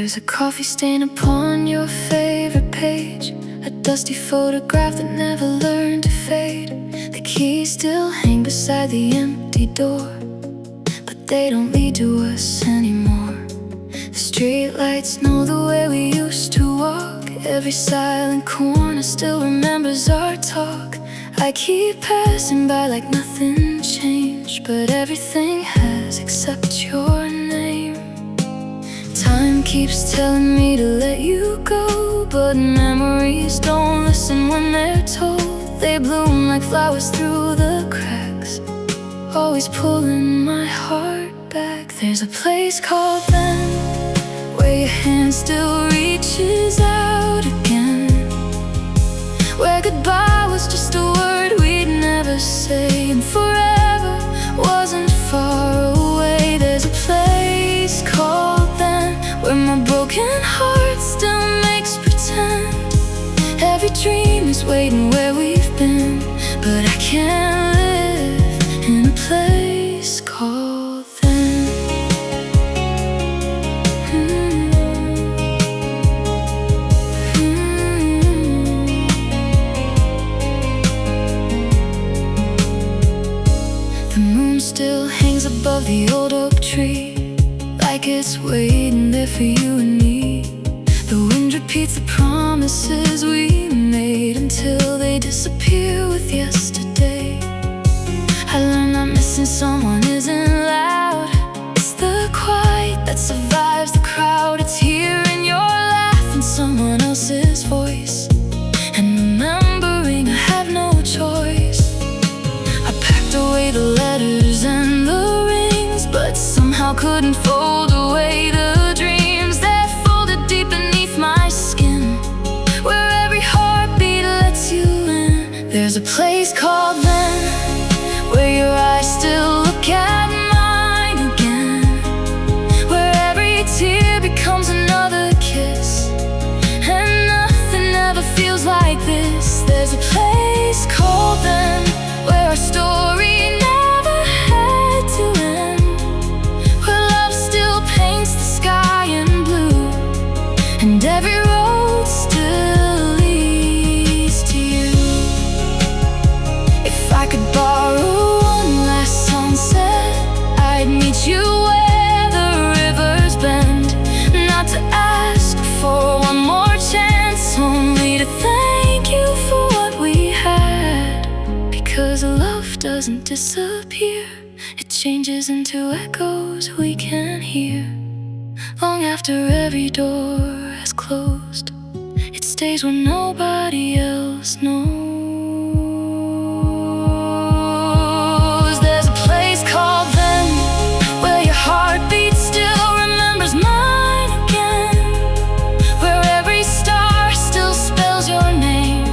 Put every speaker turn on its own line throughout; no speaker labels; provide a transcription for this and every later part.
There's a coffee stain upon your favorite page, a dusty photograph that never learned to fade. The keys still hang beside the empty door, but they don't lead to us anymore. The streetlights know the way we used to walk. Every silent corner still remembers our talk. I keep passing by like nothing changed, but everything has except your name. Time keeps telling me to let you go, but memories don't listen when they're told. They bloom like flowers through the cracks, always pulling my heart back. There's a place called then, where your hand still reaches out again, where goodbye was just a word we'd never say, and forever wasn't far away. There's a place called then, where my broken heart still makes pretend. Every dream is waiting where we've been, but I can't live in a place called then. The moon still hangs above the old oak tree, like it's waiting there for you and me. The wind repeats the promises we made until they disappear with yesterday. I learned that missing someone isn't loud. It's the quiet that survives the crowd. It's hearing your laugh in someone else's voice, and remembering I have no choice. I packed away the letters and the rings, but somehow couldn't fold away the dreams that folded deep beneath my skin, where every heartbeat lets you in. There's a place called then, where your eyes still look at mine again, where every tear becomes another kiss, and nothing ever feels like this. There's a place called then, where our story never had to end, where love still paints the sky in blue, and every road still leads to you. If I could borrow one last sunset, I'd meet you where the rivers bend, not to ask for one more chance, only to thank you for what we had. Because love doesn't disappear, it changes into echoes we can hear. Long after every door has closed, it stays where nobody else knows. There's a place called then, where your heartbeat still remembers mine again, where every star still spells your name,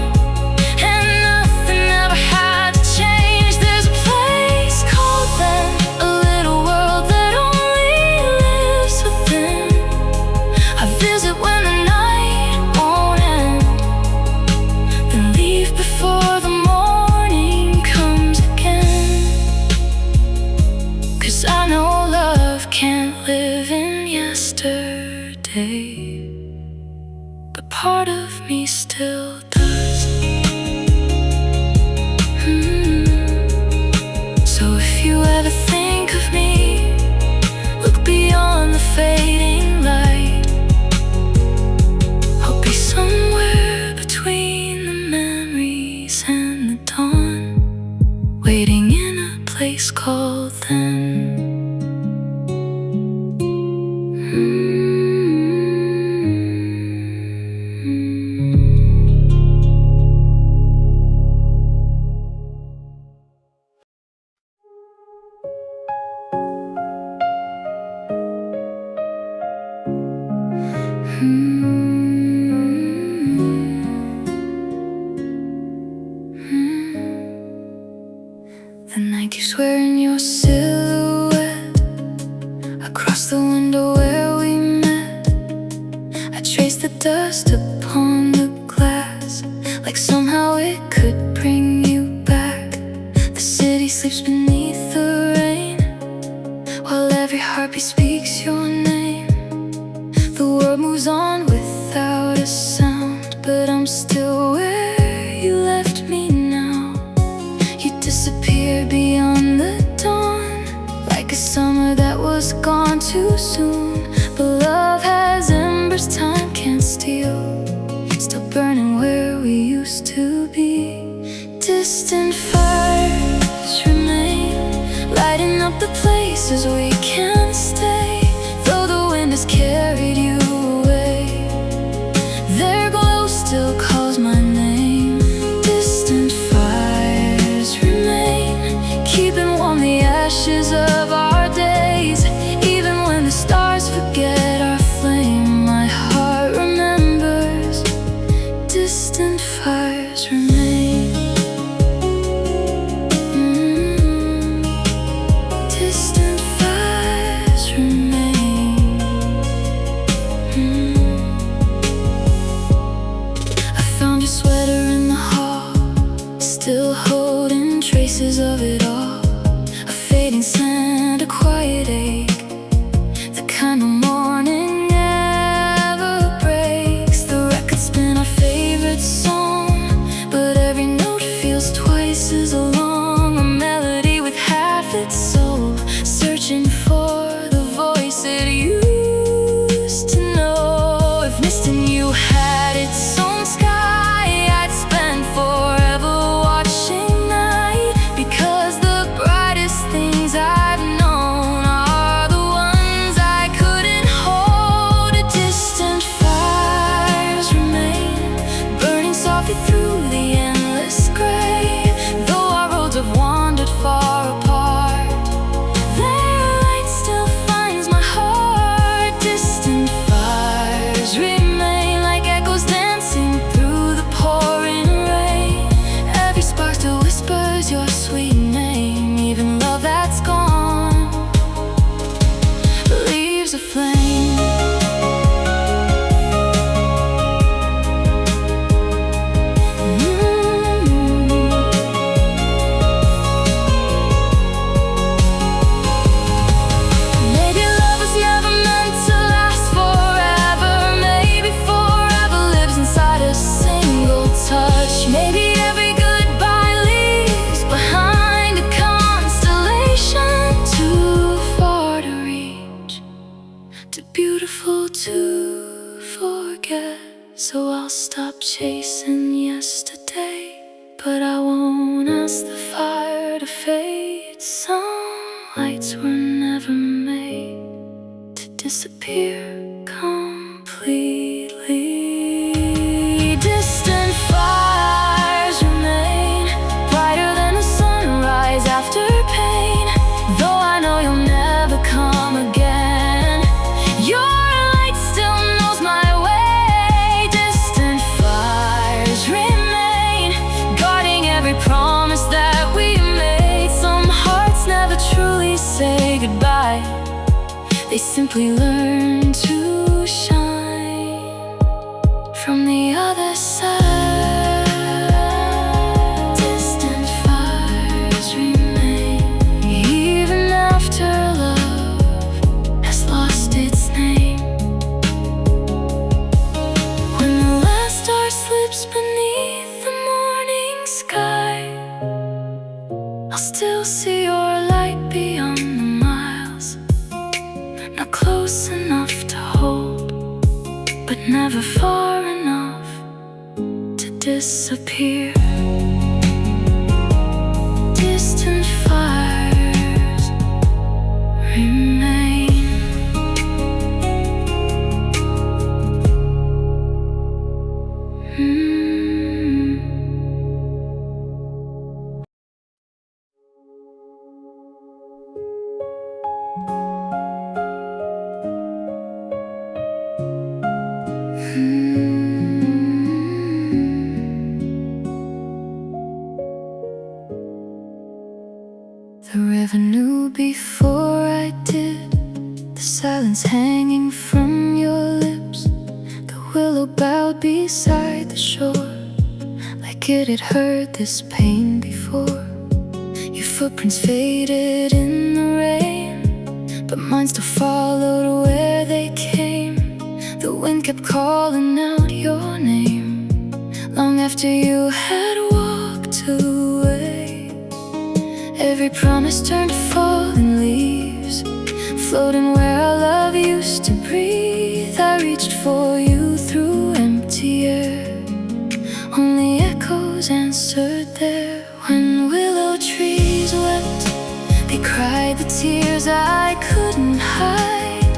and nothing ever had to change. There's a place called then, a little world that only lives within. I visit when the night won't end, then leave before the morning comes again. 'Cause I know love can't live in yesterday, but part of me still does. So if you ever think of me, look beyond the fading light. I'll be somewhere between the memories and the dawn, waiting in a place called then. The night keeps wearing your silhouette across the window where we met. I trace the dust upon the glass, like somehow it could bring you back. The city sleeps beneath the rain, while every heartbeat speaks your name. The world world moves on without a sound, but I'm still where you left me now. You disappear beyond the dawn, like a summer that was gone too soon. But love has embers time can't steal, still burning where we used to be. Distant fires remain, lighting up the places we can't stay. Though the wind has carried you away, their glow still calls my name. Distant fires remain, keeping warm the ashes of our days. Even when the stars forget our flame, my heart remembers. Distant fires remain. Distant fires remain. I found your sweater in the hall, still holding traces of it all. A fading scent, a quiet ache, the kind of morning never breaks. The records spin our favorite song, but every note feels twice as long. A melody with half its soul, searching for the voice it used to know. If missing you had its own sky, I'd spend forever watching night, because the brightest things I've known are the ones I couldn't hold. Distant fires remain, burning softly through the endless gray. Though our roads have wandered far apart, their light still finds my heart. Distant fires remain, like echoes dancing through the pouring rain. Every spark still whispers your sweet name. Even love that's gone leaves a flame. Maybe love was never meant to last forever. Maybe forever lives inside a single touch. Maybe every goodbye leaves behind a constellation too far to reach, too beautiful to forget. So I'll stop chasing yesterday, but I won't ask the fire to fade. Some lights were never made to disappear completely. Distant fires remain, brighter than the sunrise after pain. Though I know you'll never come again, your light still knows my way. Distant fires remain, guarding every promise that we made. Some hearts never truly say goodbye, they simply learn to shine from the other side. Distant fires remain, even after love has lost its name. When the last star slips beneath the morning sky, I'll still see your light beyond the miles. Not close enough to hold, but never far enough to disappear. Distant fires remain. The river knew before I did, the silence hanging from your lips. The willow bowed beside the shore, like it had heard this pain before. Your footprints faded in the rain, but mine still followed where they came. The wind kept calling out your name long after you had walked away. Every promise turned to falling leaves, floating where our love used to breathe. I reached for you through empty air, only echoes answered there. When willow trees wept, they cried the tears I couldn't hide.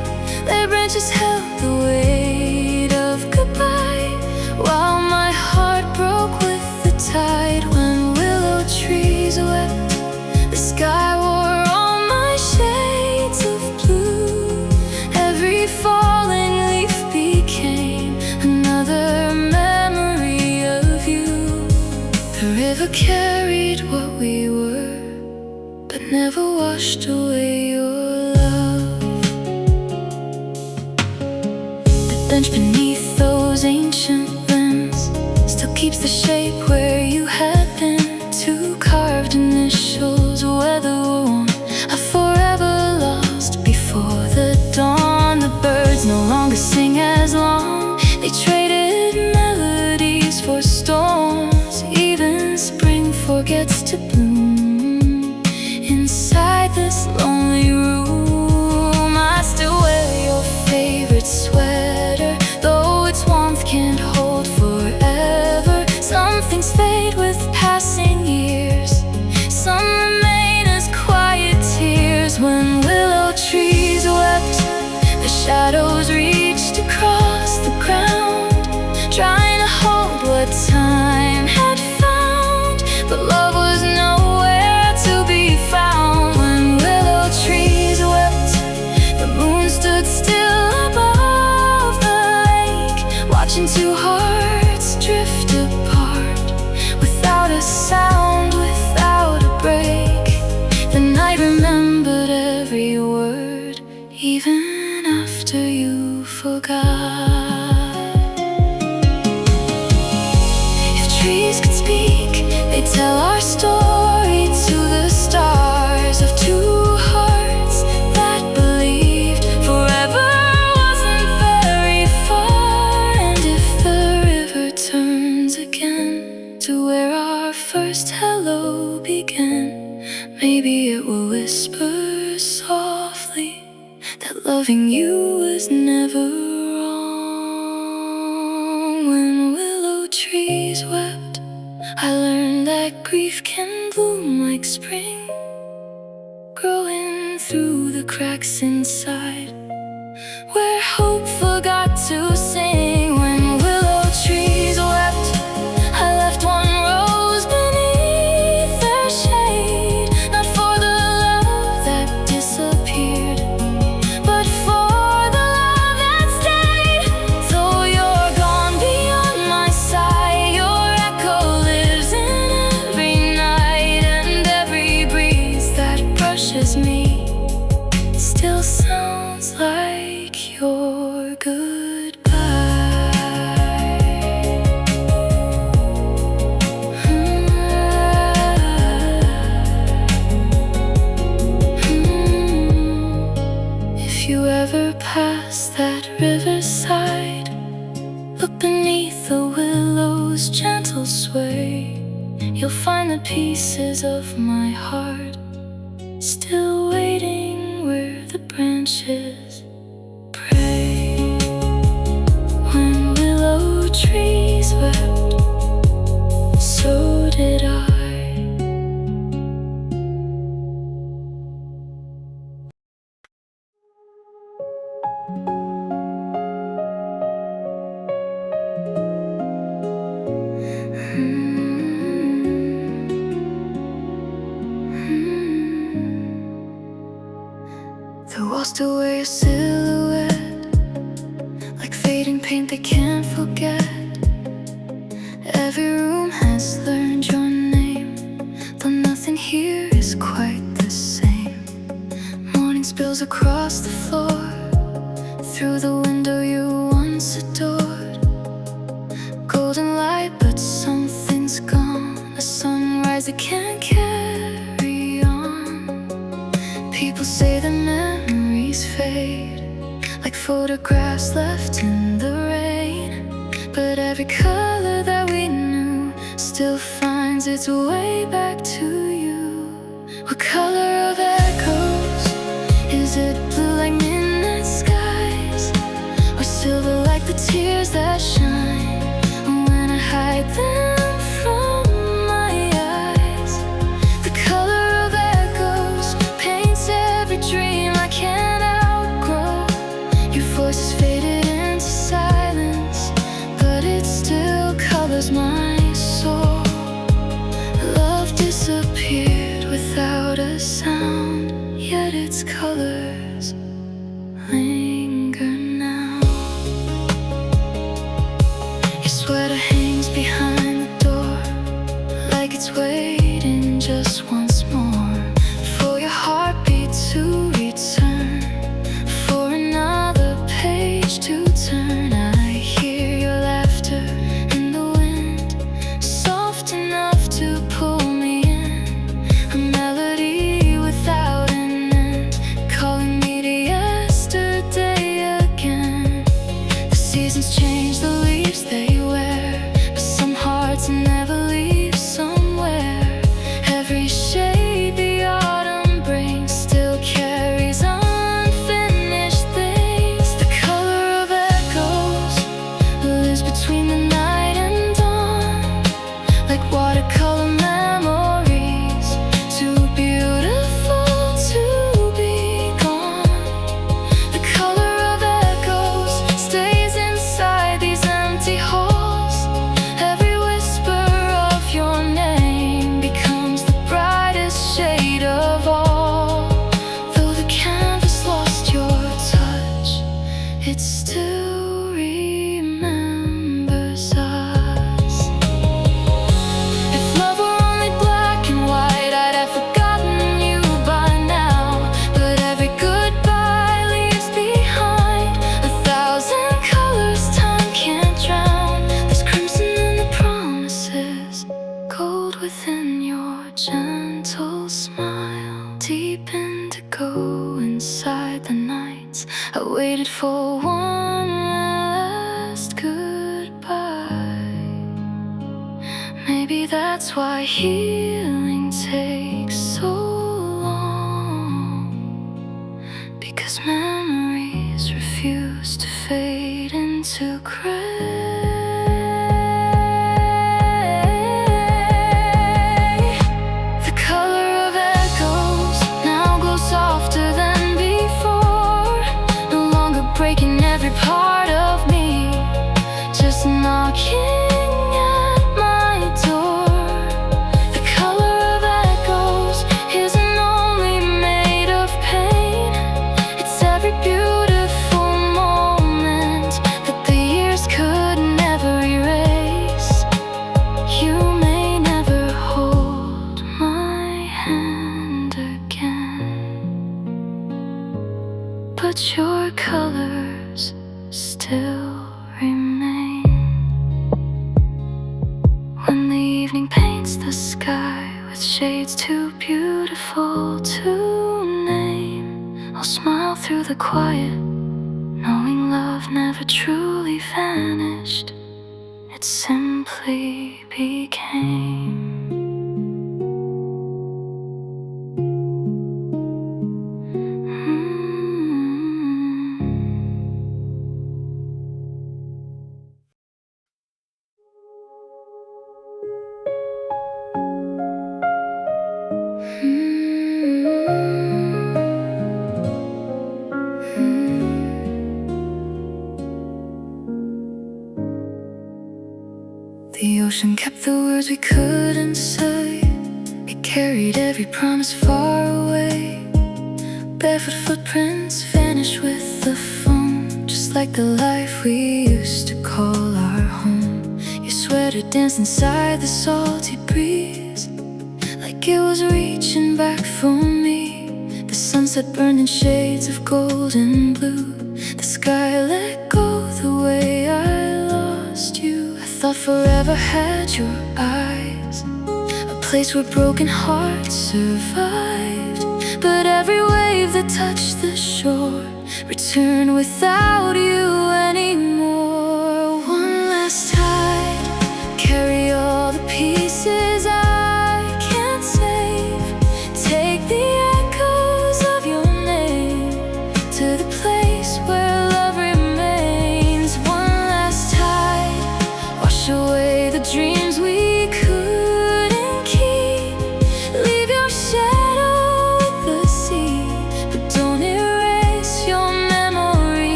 Their branches held the weight of goodbye, while my heart broke with the tide. When willow trees wept, the sky wore all my shades of blue. Every falling leaf became another memory of you. The river carried what we were, but never washed away your love. The bench beneath those ancient limbs still keeps the shape where you had been. Two carved initials, weather-worn, are forever lost before the dawn. The birds no longer sing as long, they traded melodies for storms. Even spring forgets to bloom inside this lonely room. I still wear your favorite sweater, though its warmth can't hold forever. Some things fade with passing years, some remain as quiet tears. When willow trees wept, the shadows reached across the ground, trying to hold what time had found, but love was nowhere to be found. When willow trees wept, the moon stood still above the lake, watching two hearts drift apart without a sound, without a break. The night remembered every word, even after you forgot. If trees could speak, they'd tell our story to the stars of two hearts that believed forever wasn't very far. And if the river turns again to where our first hello began, maybe it will whisper softly that loving you was never wrong. When willow trees wept, I learned that grief can bloom like spring, growing through the cracks inside where hope forgot to sing. When willow trees wept, I left one rose beneath their shade, not for the love that disappeared, but for the love that stayed. Though you're gone beyond my sight, your echo lives in every night, and every breeze that brushes me still sounds like your goodbye. If you ever pass that riverside, look beneath the willow's gentle sway. You'll find the pieces of my heart still waiting where the branches pray. When willow trees wept, so did I. The walls still wear your silhouette, like fading paint they can't forget. Every room has learned your name, though nothing here is quite the same. Morning spills across the floor, through the window you once adored. Golden light, but something's gone. A sunrise that can't carry on. People say the memories fade, like photographs left in the every color that we knew still finds its way back to you. What color of echoes? Is it blue like midnight skies, or silver like the tears that shine when I hide them from my eyes? The color of echoes paints every dream I can't outgrow. Your voice is faded into silence, but it still colors my soul. Love disappeared without a sound, yet its colors linger now. Your sweater hangs behind the door, like it's waiting just once more for your heartbeat to return, for another page to turn. I hear your laughter in the wind, soft enough to pull me in, a melody without an end, calling me to yesterday again. The seasons change the leaves they wear, but some hearts never leave somewhere. Every shade the autumn brings still carries unfinished things. The color of echoes lives between the night and dawn, like watercolor memories, too beautiful to be gone. The color of echoes stays inside these empty halls. Every whisper of your name becomes the brightest shade of all. Though the canvas lost your touch, it still remembers us. If love were only black and white, I'd have forgotten you by now. But every goodbye leaves behind 1,000 colors time can't drown. There's crimson in the promises, gold within your gentle smile, deep indigo inside the nights. I waited for one last goodbye. Maybe that's why healing takes so long, because memories refuse to fade into gray. The color of echoes now glows softer than before, no longer breaking every part of me, just knocking at my door. The color of echoes isn't only made of pain, it's every beautiful moment that the years could never erase. You may never hold my hand again, but your colors still remain. When the evening paints the sky with shades too beautiful to name, I'll smile through the quiet, knowing love never truly vanished, it simply became. The ocean kept the words we couldn't say. It carried every promise far away. Barefoot footprints vanish with the foam, just like the life we used to call our home. Your sweater danced inside the salty breeze, like it was reaching back for me. The sunset burned in shades of gold and blue. The sky let go the way I lost you. I thought forever had your eyes, a place where broken hearts survived. But every wave that touched the shore returned without you anymore. One last time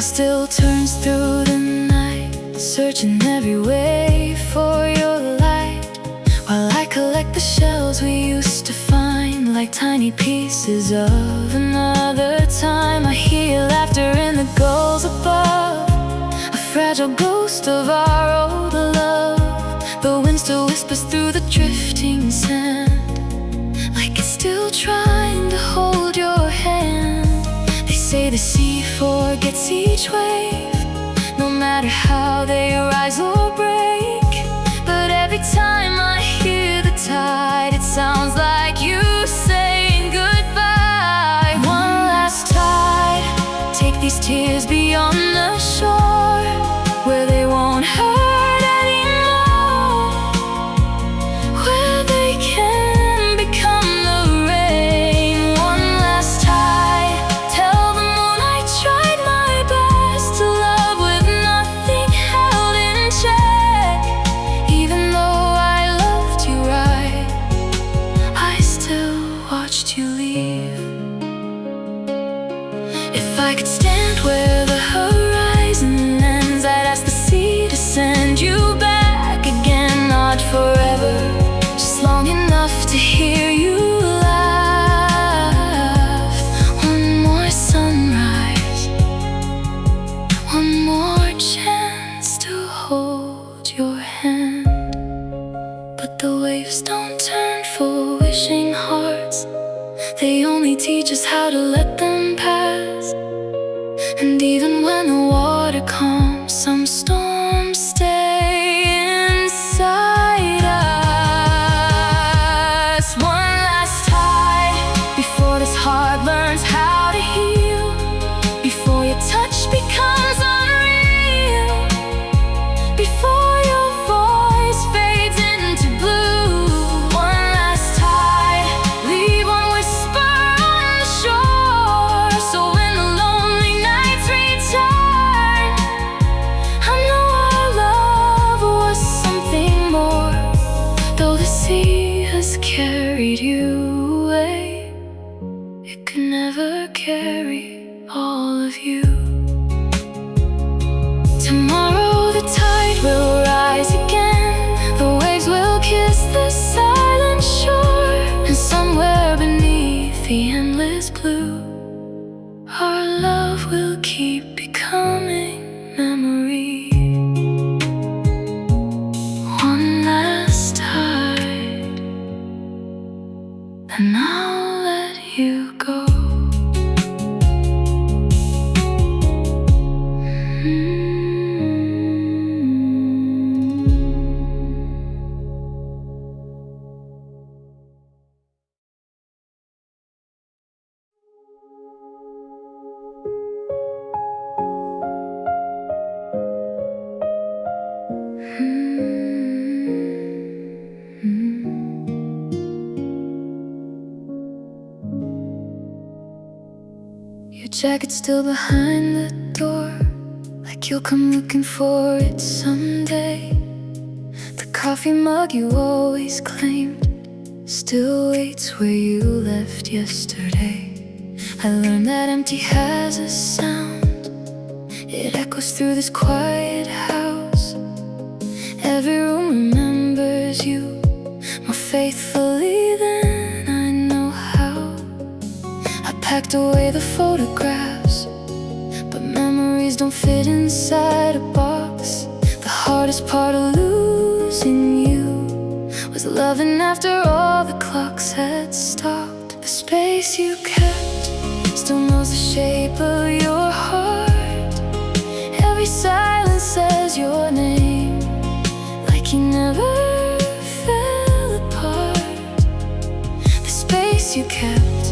still turns through the night, searching every way for your light, while I collect the shells we used to find, like tiny pieces of another time. I hear laughter in the gulls above, a fragile ghost of our old love. The wind still whispers through the drifting sand, like it's still trying to hold your hand. They say the sea forgets each wave, no matter how they rise or break. But every time I hear the tide, it sounds like you saying goodbye. One last tide, take these tears beyond the shore, where they won't hurt anymore, where they can become the rain. One last tide, tell the moon I tried my best to love with nothing held in check. Even though I loved you right, I still watched you leave. If I could stand where the horizon ends, I'd ask the sea to send you back again. Not forever, just long enough to hear you laugh. One more sunrise, one more chance to hold your hand. But the waves don't turn for wishing hearts, they only teach us how to let them pass. And even when the water calms, some storms stay inside us. One last tide, before this heart learns how to heal, before your touch becomes unreal, before your voice fades into blue. One last tide, leave one whisper on the shore, so when the lonely nights return, I know our love was something more. Though the sea has carried you away, it could never carry all of you. Tomorrow the tide will rise again, the waves will kiss the silent shore, and somewhere beneath the endless blue, our love will keep becoming memory. One last tide, and I'll let you go. Your jacket's still behind the door, like you'll come looking for it someday. The coffee mug you always claimed still waits where you left yesterday. I learned that empty has a sound, it echoes through this quiet house. Every room remembers you more faithfully than I know how. I packed away the photographs, but memories don't fit inside a box. The hardest part of losing you was loving after all the clocks had stopped. The space you kept still knows the shape of your heart. Every silence says your name, like you never fell apart. The space you kept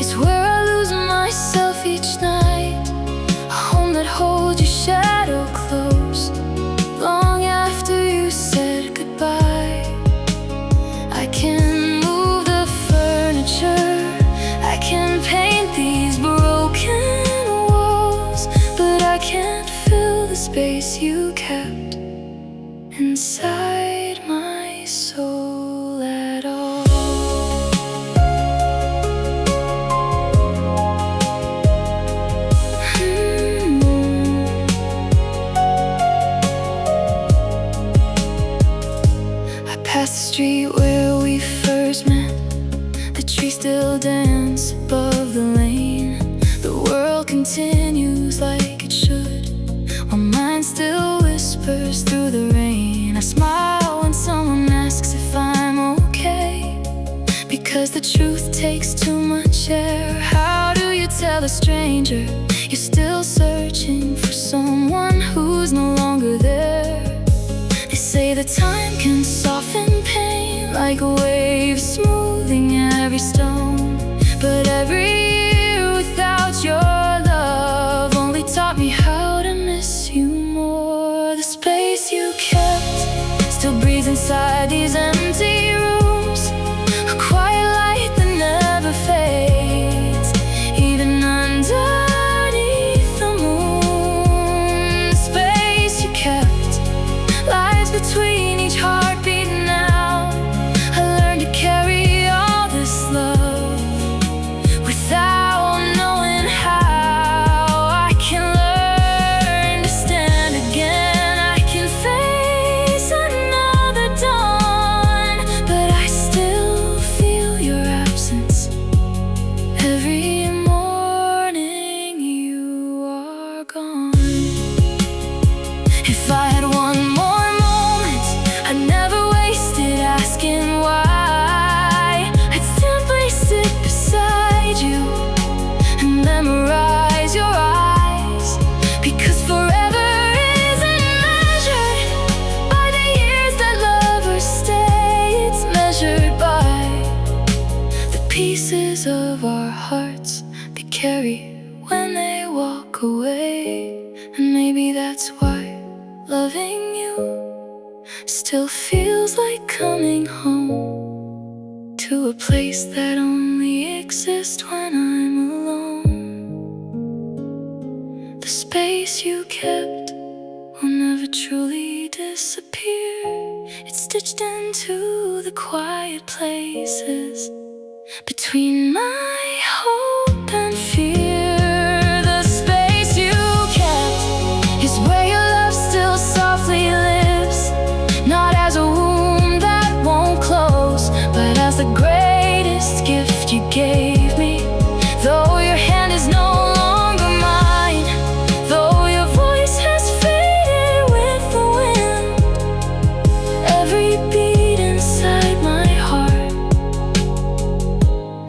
is where I lose myself each night, a home that holds your shadow close, long after you said goodbye. I can move the furniture, I can paint these broken walls, but I can't fill the space you kept inside my soul at all. where we first met. The trees still dance above the lane. The world continues like it should, while mine still whispers through the rain. I smile when someone asks if I'm okay, because the truth takes too much air. How do you tell a stranger you're still searching for someone who's no longer there? They say that time can soften pain like waves smoothing every stone, but every year without your love only taught me how to miss you more. The space you kept still breathes inside these empty rooms, a quiet light that never fades, even underneath the moon. The space you kept lies between each heartbeat now. I learned to carry all this love without knowing how. I can learn to stand again, I can face another dawn, but I still feel your absence every morning you are gone. If I had one more moment, I'd never waste it asking why. I'd simply sit beside you and memorize your eyes, because forever isn't measured by the years that lovers stay. It's measured by the pieces of our hearts they carry when they walk away. And maybe that's why loving you still feels like coming home, to a place that only exists when I'm alone. The space you kept will never truly disappear. It's stitched into the quiet places between my hope and fear. The space you kept is where your love still softly lives, not as a wound that won't close, but as the greatest gift you gave me. Though your hand is no longer mine, though your voice has faded with the wind, every beat inside my heart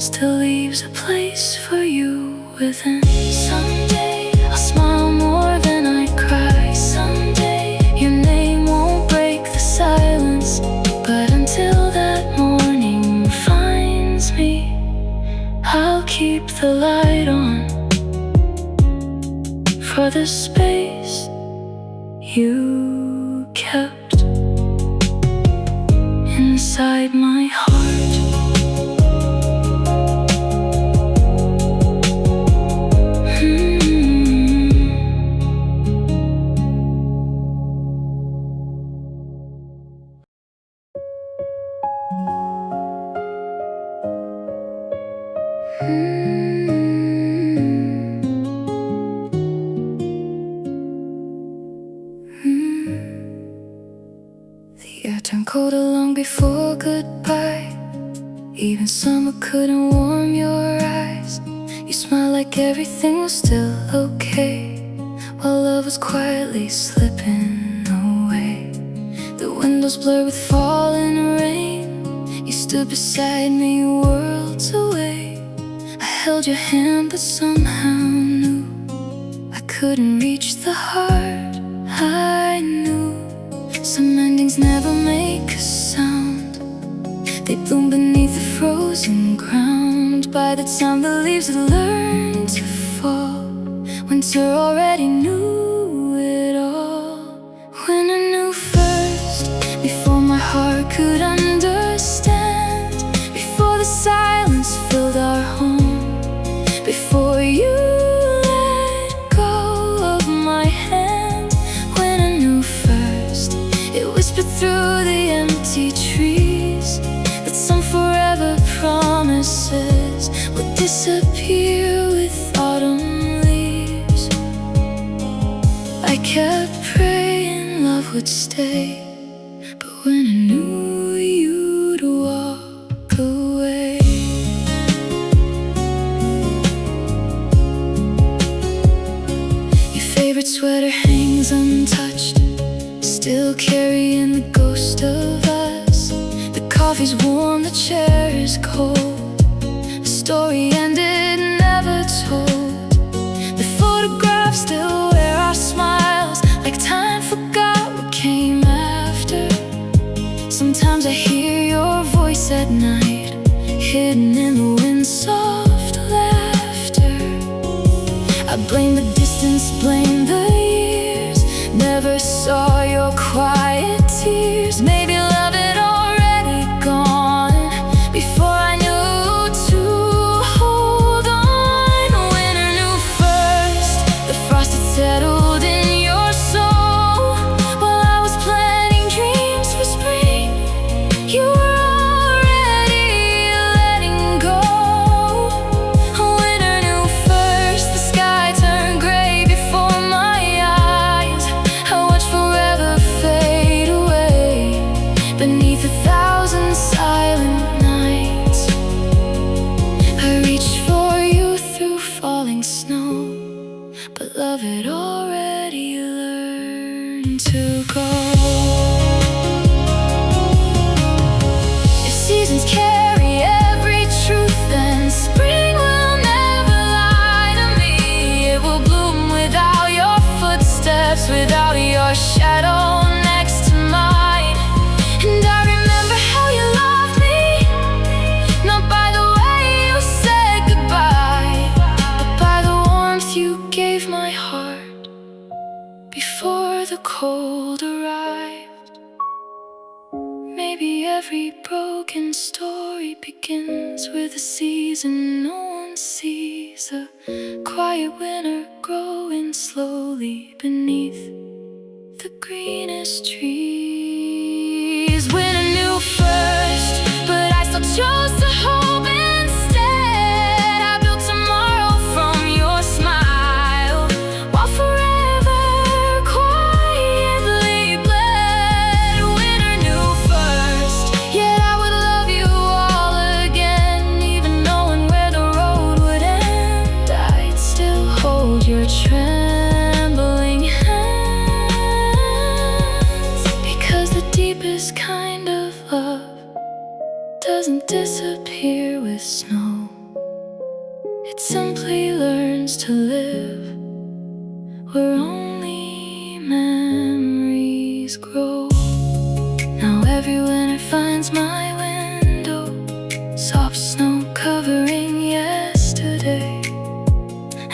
still leaves a place for you within. Someday I'll smile more than I cry. Someday your name won't break the silence, but until that morning finds me, I'll keep the light on for the space you kept inside my heart. The air turned colder long before goodbye. Even summer couldn't warm your eyes. You smiled like everything was still okay, while love was quietly slipping away. The windows blurred with falling rain. You stood beside me worlds away. I held your hand but somehow knew I couldn't reach the heart I knew. Some endings never make a sound, they bloom beneath the frozen ground. By the time the leaves had learned to fall, winter already knew it all. When I knew first, before my heart could understand, before the silence filled our home, before you let go of my hand. When I knew first, it whispered through the empty trees that some forever promises would disappear with autumn leaves. I kept praying love would stay, but when I knew you'd walk coffee's warm, the chair is cold. The story ended, never told. The photographs still wear our smiles, like time forgot what came after. Sometimes I hear your voice at night, hidden in the wind, soft laughter. I blame the distance, blame the years, never saw your quiet tears. Maybe love had already gone before I knew to hold on. Winter knew first, the frost had settled in your soul. While I was planting dreams for spring, you were already letting go. Winter knew first, the sky turned gray before my eyes. I watched forever fade away beneath 1,000 silent nights. I reached for you through falling snow, but love had already learned to go. If seasons carry every truth, then spring will never lie to me. It will bloom without your footsteps, without your shadow next to mine. And I remember how you loved me, not by the way you said goodbye, but by the warmth you gave my heart before the cold arrived. Maybe every broken story begins with a season no one sees, a quiet winter growing slowly beneath the greenest trees. Winter knew first, but I still chose to hope instead. I built tomorrow from your smile, while forever quietly bled. Winter knew first, yet I would love you all again. Even knowing where the road would end, I'd still hold your trembling hands. Because the deepest kind of love doesn't disappear with snow. It simply learns to live where only memories grow. Now every winter finds my window, soft snow covering yesterday,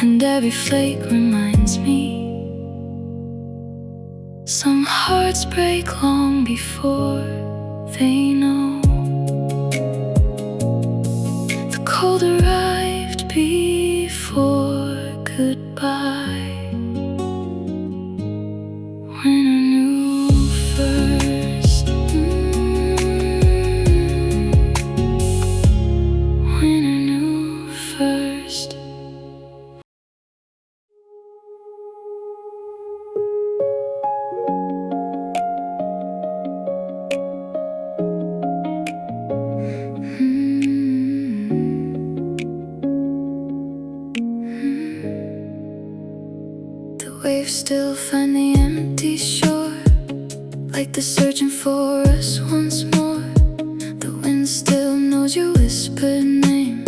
and every flake reminds me some hearts break long before they know. The cold arrived before goodbye. Winter knew first. Winter knew first. The waves still find the empty shore, like they're searching for us once more. The wind still knows your whispered name,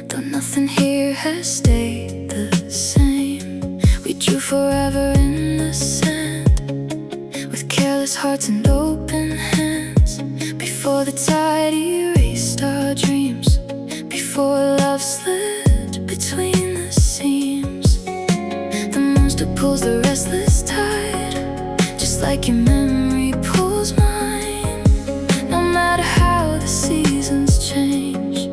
though nothing here has stayed the same. We drew forever in the sand, with careless hearts and open hands, before the tide erased our dreams, before love slid between the seams. The moon still pulls the restless tide, just like your memory pulls mine. No matter how the seasons change,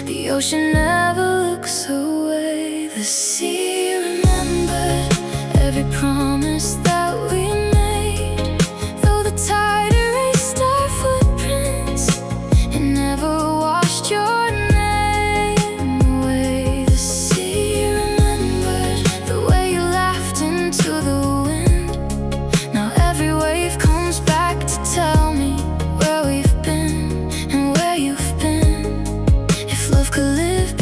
the ocean never looks away. The sea remembered every promise that we made, though the tide erased our footprints, it never washed your name away. The sea remembered the way you laughed into the wind. Now every wave comes back to tell me where we've been and where you've been. If love could live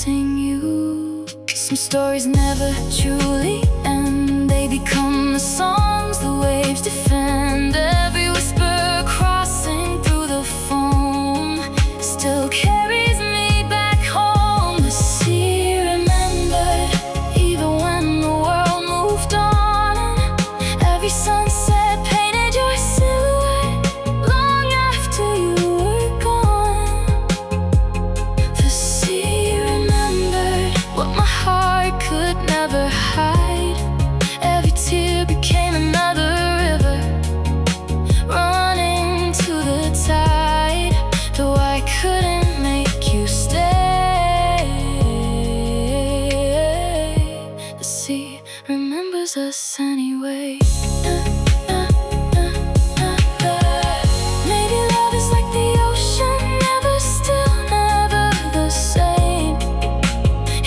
missing you. Some stories never truly end. They become the songs the waves defend. Every whisper crossing through the foam still carries me back home. The sea remembered even when the world moved on. Every sunset painted your silhouette long after you were gone. The sea remembered what my heart could never hide. Every tear became another river running to the tide. Though I couldn't make you stay, the sea remembers us anyway. Maybe love is like the ocean, never still, never the same.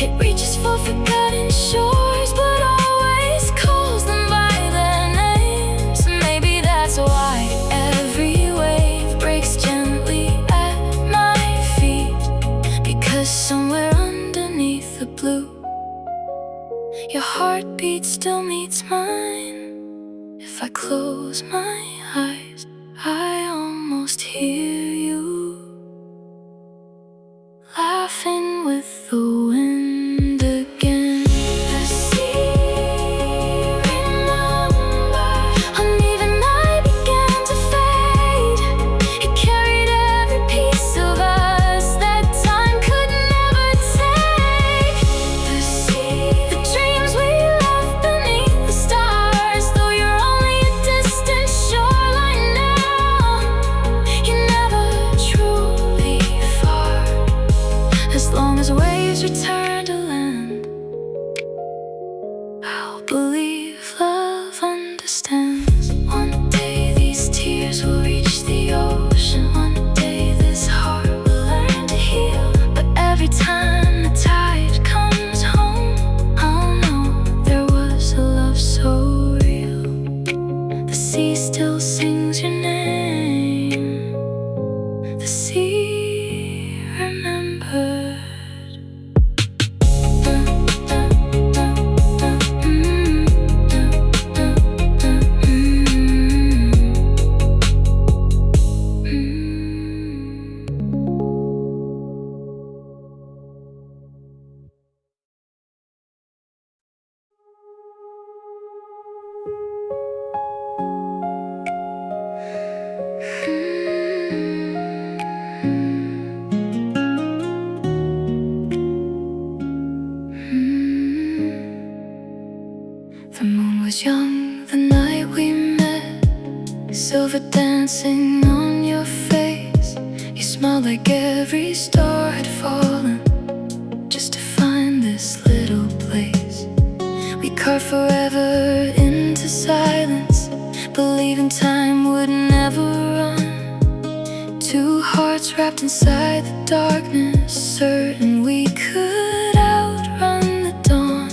It reaches for forgotten shores, but always calls them by their names. Maybe that's why every wave breaks gently at my feet, because somewhere underneath the blue, your heartbeat still meets mine. If I close my eyes, I almost hear you laughing with the wind again. The sea remembers. Uneven night began to fade. It carried every piece of us that time could never take. The sea, the dreams we left beneath the stars. Though you're only a distant shoreline now, you're never truly far. As long as waves return to land, I'll believe love understands. One day these tears will reach the ocean. One day this heart will learn to heal. But every time the tide comes home, I'll know there was a love so real. The sea still sings your name. The sea remembered. The moon was young the night we met, silver dancing on your face. You smiled like every star had fallen just to find this little place. We carved forever into silence, believing time would never run. Two hearts wrapped inside the darkness, certain we could outrun the dawn.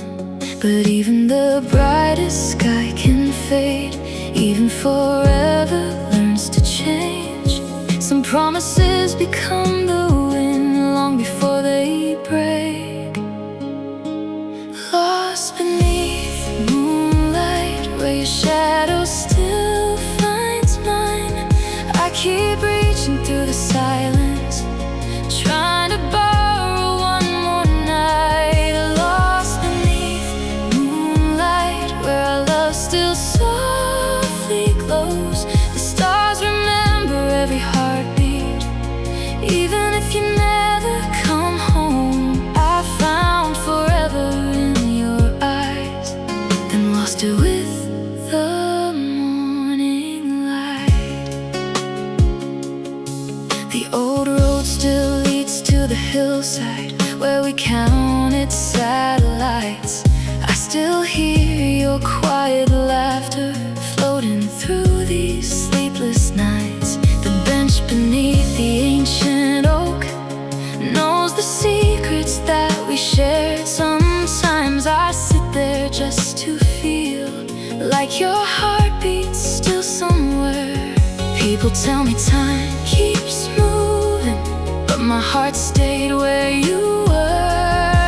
But even the brightest sky can fade, even forever learns to change. Some promises become the wind long before they break. Lost beneath the moonlight, where your shadow still finds mine, I keep reaching through the silence, trying to borrow one more night. Lost beneath the moonlight, where our love still softly glows. The stars remember every heartbeat, even if you never come home. I found forever in your eyes, then lost it with the morning light. The old road still leads to the hillside where we counted satellites. I still hear your quiet laughter floating through these sleepless nights. The bench beneath the ancient oak knows the secrets that we shared. Sometimes I sit there just to feel like your heart beats still somewhere. People tell me time keeps moving, but my heart stayed where you were.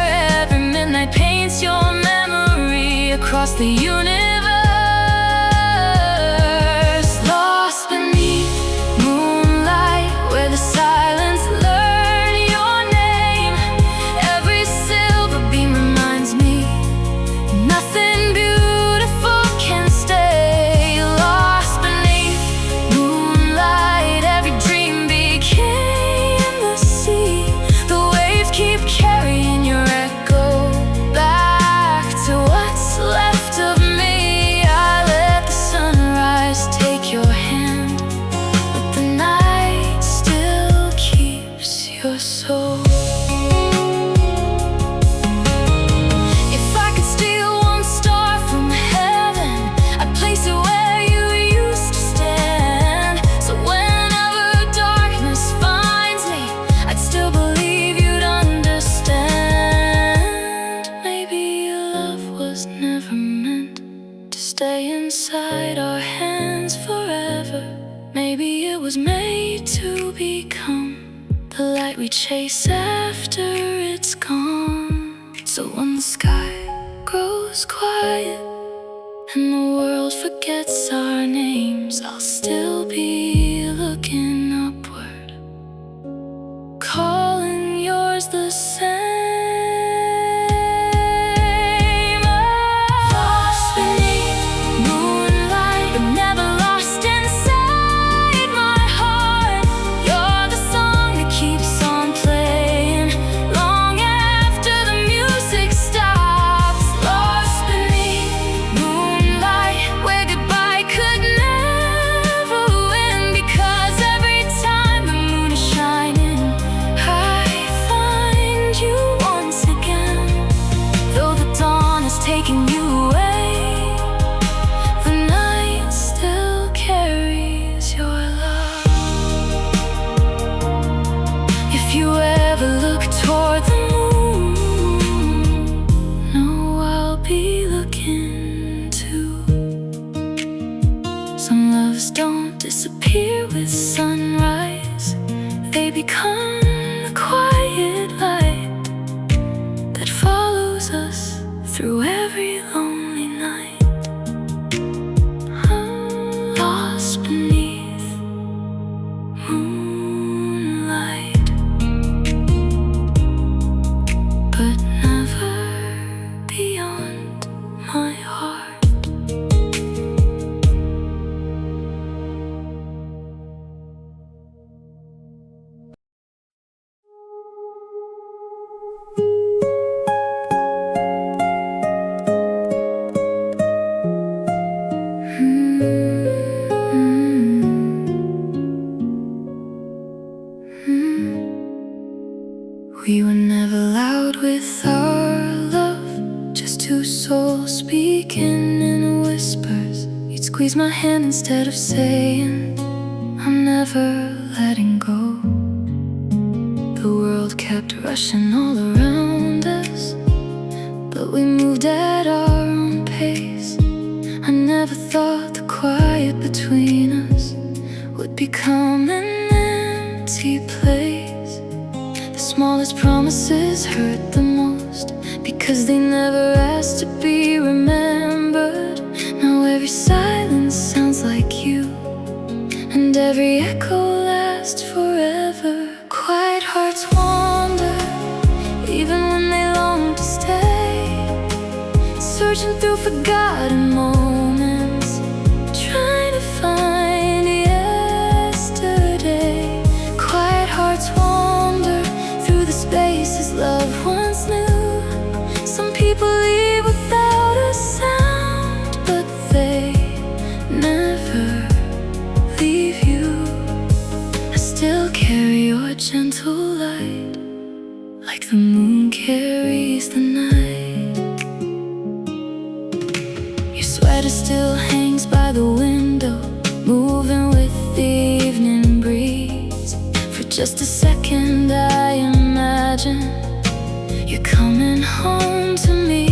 the universe. Lost beneath moonlight, where the silence learn your name. Every silver beam reminds me nothing beautiful can stay. Lost beneath moonlight, every dream became the sea. The waves keep carrying your echo back to what's left of me. I let the sunrise take your hand, but the night still keeps your soul. If I could steal one star from heaven, I'd place it where you used to stand. So whenever darkness finds me, I'd still believe you'd understand. Maybe your love was never meant to stay inside our hands forever. Maybe it was made to become the light we chase after it's gone. So when the sky grows quiet and the world forgets our names, I'll still be looking upward, calling yours the same. Lost beneath moonlight, but never lost inside my heart. You're the song that keeps on playing long after the music stops. Lost beneath moonlight, where goodbye could never win, because every time the moon is shining, I find you once again. Though the dawn is taking you away, the night still carries your love. If you ever look toward the moon, know I'll be looking too. Some loves don't disappear with sunrise, they become the quiet light that follows us through every lonely night. Lost beneath moonlight, but never beyond my heart. We were never loud with our love, just two souls speaking in whispers. You'd squeeze my hand instead of saying, I'm never letting go. The world kept rushing all around us, but we moved at our own pace. I never thought the quiet between us would become an empty place. The smallest promises hurt the most, because they never asked to be remembered. Now every silence sounds like you, and every echo lasts forever. Quiet hearts wander, even when they long to stay, searching through forgotten moments, trying to find yesterday. Quiet hearts wander through the spaces love once knew. Some people leave without a sound, but they never leave you. I still carry your gentle light, like the moon carries the night. Your sweater still hangs by the window, moving with the evening breeze. For just a second I imagine you're coming home to me.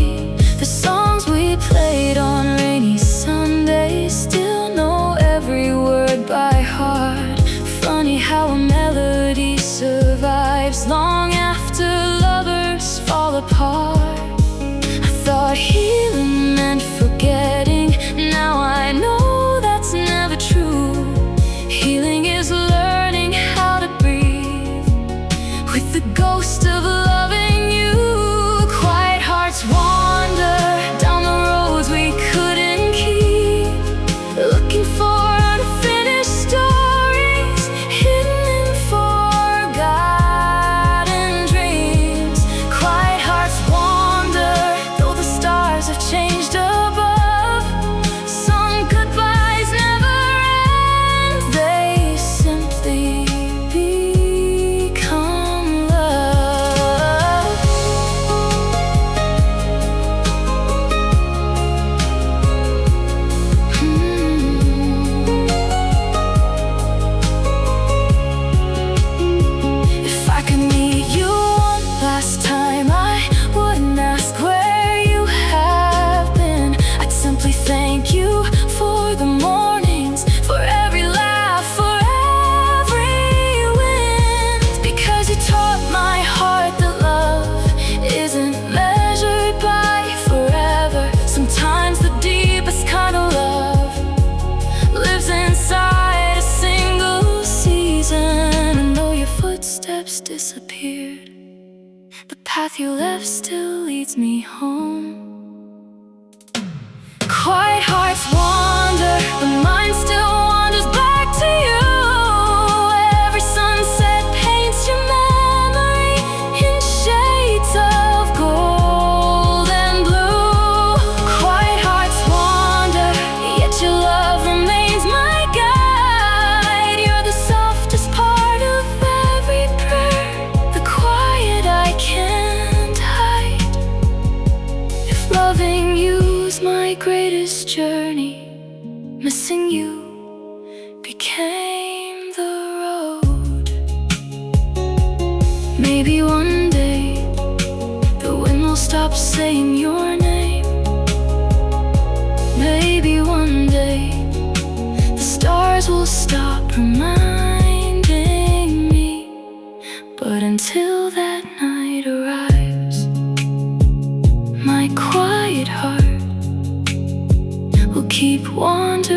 The songs we played on rainy Sundays, still know every word by heart. Funny how a melody survives long after lovers fall apart. I thought healing meant forgetting, has disappeared. The path you left still leads me home. Quiet hearts wander, but mine still wanders back to you. Every sunset paints your memory in shades of gold and blue. Quiet hearts wander, yet your love remains my guide. You're the softest part of every prayer, the quiet I can't hide. If loving you's my greatest journey, missing you became the road. Maybe one day the wind will stop saying your name. Maybe one day the stars will stop reminding me. But until that night arrives, my quiet heart will keep wandering.